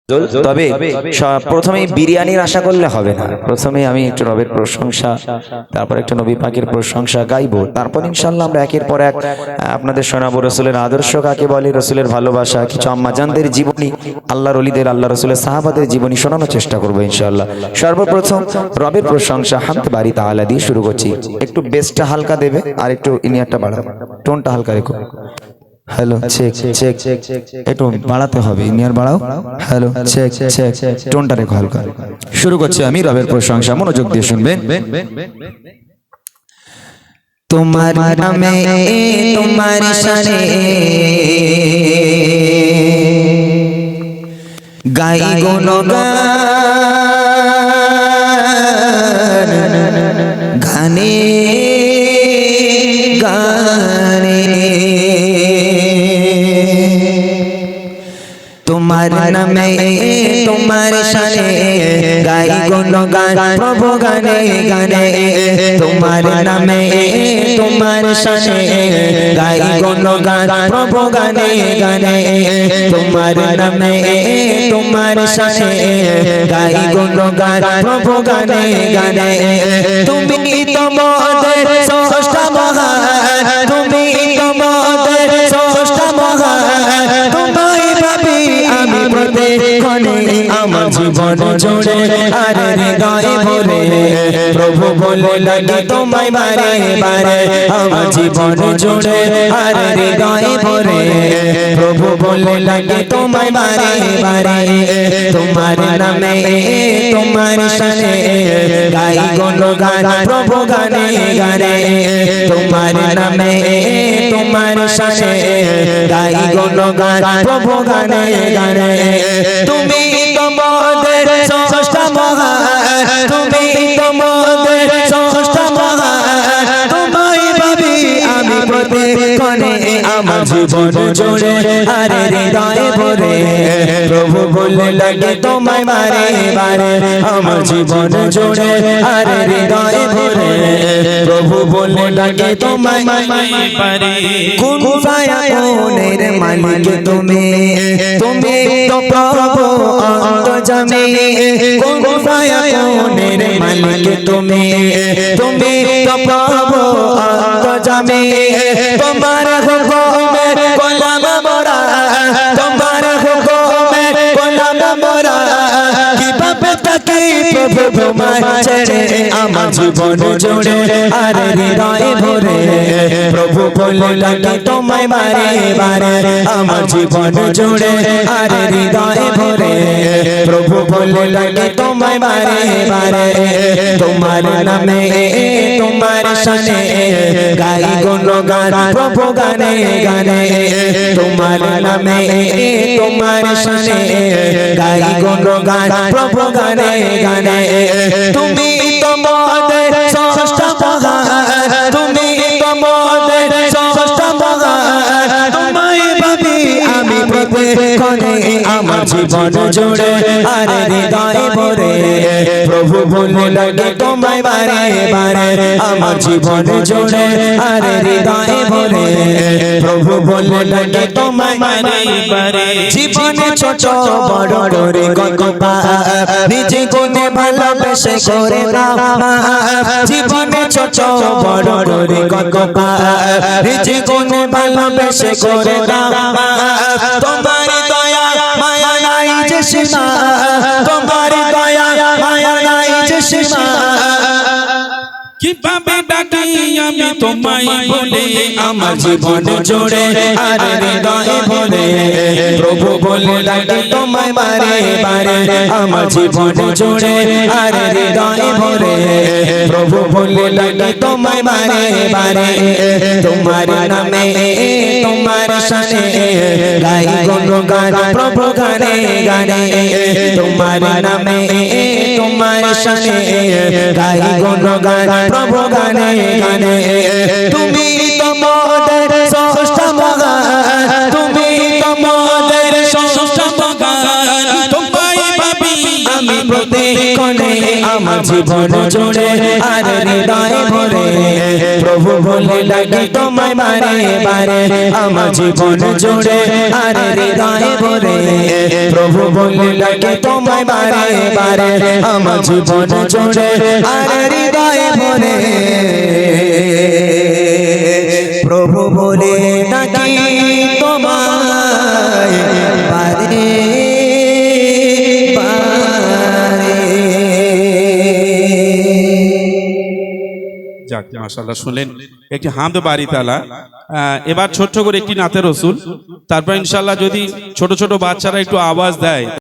তবে প্রথমেই বিরিয়ানির আশা করলে হবে না। প্রথমে আমি একটু রবের প্রশংসা, তারপর একটু নবী পাকের প্রশংসা গাইবো, তারপর ইনশাআল্লাহ আমরা একের পর এক আপনাদের শোনাবো রসুলের আদর্শ কাকে বলে, রসুলের ভালোবাসা, কিছু আম্মাজানদের জীবনী, আল্লাহর ওলিদের, আল্লাহ রসুলের সাহাবাদের জীবনী শোনানোর চেষ্টা করবো ইনশাআল্লাহ। সর্বপ্রথম রবের প্রশংসা হামদ বারি তাআলা দিয়ে শুরু করছি। একটু বেসটা হালকা দেবে আর একটু ইনিয়ারটা বাড়াবে, টোনটা হালকা রেখো। হ্যালো চেক চেক, একটু বাড়াতে হবে, ইনিয়ার বাড়াও। হ্যালো চেক চেক, টোনটা রেখো হালকা। শুরু করছি আমি রবের প্রশংসা, মনোযোগ দিয়ে শুনবেন। তোমার নামে তোমার শানে গাই গুণগান, গানে গানে তোমার নামে তোমার শানে গাই গুণগান প্রভু গানে গানে, তোমার নামে তোমার শানে গাই গুণগান প্রভু গানে গানে, তোমার নামে তোমার শানে গাই গুণগান প্রভু গানে গানে। তুমি তোমাদের স্রষ্টা মহান, তুমি তোমাদের স্রষ্টা মহান, তোমায় ভাবি আমি প্রতিক্ষণে আমার জীবন জুড়ে আর হৃদয়ে ভরে, প্রভু বলে লাগে তোমায় বারে বারে আমার জীবন জুড়ে আর হৃদয়ে ভরে, প্রভু বলে লাগে তোমায় বারে বারে। তোমার নামে তোমার শানে গাই গুণগান প্রভু গানে গানে, তোমার নামে তোমার শানে গাই গুণগান প্রভু গানে গানে। তুমি তোমাদের স্রষ্টা মহান, তুমি তোমাদের স্রষ্টা মহান, তোমায় ভাবি আমি প্রতিক্ষণে আমার জীবন জুড়ে আর হৃদয়ে ভরে, প্রভু বলে লাগে তোমায় বারে বারে আমার জীবন জুড়ে আর হৃদয়ে ভরে, প্রভু বলে লাগে তোমায় বারে। কোন ফায়াকুনের মালিক তুমি, তুমি তো প্রভু অন্তর্যামী, কোন ফায়াকুনের মালিক তুমি, তুমি তো প্রভু অন্তর্যামী, তোমার হুকুমে গোলাম মোরা, তোমার হুকুমে গোলাম মোরা, কিভাবে থাকি প্রভু তোমায় ছেড়ে আমার জীবন জুড়ে আর হৃদয়ে ভরে, প্রভু বলে লাগে তোমায় বারে বারে আমার জীবন জুড়ে আর হৃদয়ে ভরে, প্রভু বলে লাগে তোমায় বারে বারে। তোমার নামে তোমার শানে গাই গুণগান প্রভু গানে গানে, তোমার নামে তোমার শানে গাই গুণগান প্রভু গানে গানে। তুমি তোমাদের স্রষ্টা মহান, তুমি তোমাদের স্রষ্টা মহান, তোমায় ভাবি আমি প্রতিক্ষণে আমার জীবন জুড়ে আর হৃদয়ে ভরে, প্রভু বলে লাগে তোমায় বারে বারে আমার জীবন জুড়ে আর হৃদয়ে ভরে, প্রভু বলে লাগে তোমায় বারে বারে। জীবনে ছোট বড় করে কত পাপ নিজে গুণে ভালোবেসে করে দাও মাফ, জীবনে ছোট বড় করে কত পাপ নিজে গুণে ভালোবেসে করে দাও মাফ। তোমার দয়া মায়া নাই যে সীমা, তোমার দয়া মায়া নাই যে সীমা, কিভাবে ডাকি আমি তোমায় বলে আমার জীবন জুড়ে আর হৃদয়ে ভরে, প্রভু বলে লাগে তোমায় বারে বারে আমার জীবন জুড়ে আর হৃদয়ে ভরে, প্রভু বলে লাগে তোমায় বারে বারে। তোমার নামে তোমার শানে গাই গুণগান প্রভু গানে গানে, তোমার নামে তোমার শানে গাই গুণগান প্রভু গানে গানে। তুমি তোমাদের স্রষ্টা মহান, তুমি তোমাদের স্রষ্টা মহান, তোমায় ভাবি আমি প্রতিক্ষণে আমার জীবন জুড়ে আর হৃদয় ভরে প্রভু বলে ডাকি তোমায় বারে বারে আমার জীবন জুড়ে আর হৃদয় ভরে প্রভু বলে ডাকি তোমায় বারে বারে আমার জীবন জুড়ে আর হৃদয় ভরে প্রভু বলে ডাকি তোমায় বারে যাক মাশাআল্লাহ, শুনলেন একটি হামদ বাড়ি তালা। এবার ছোট্ট করে একটি নাতে রসুল, তারপর ইনশাআল্লাহ যদি ছোট ছোট বাচ্চারা একটু আওয়াজ দেয়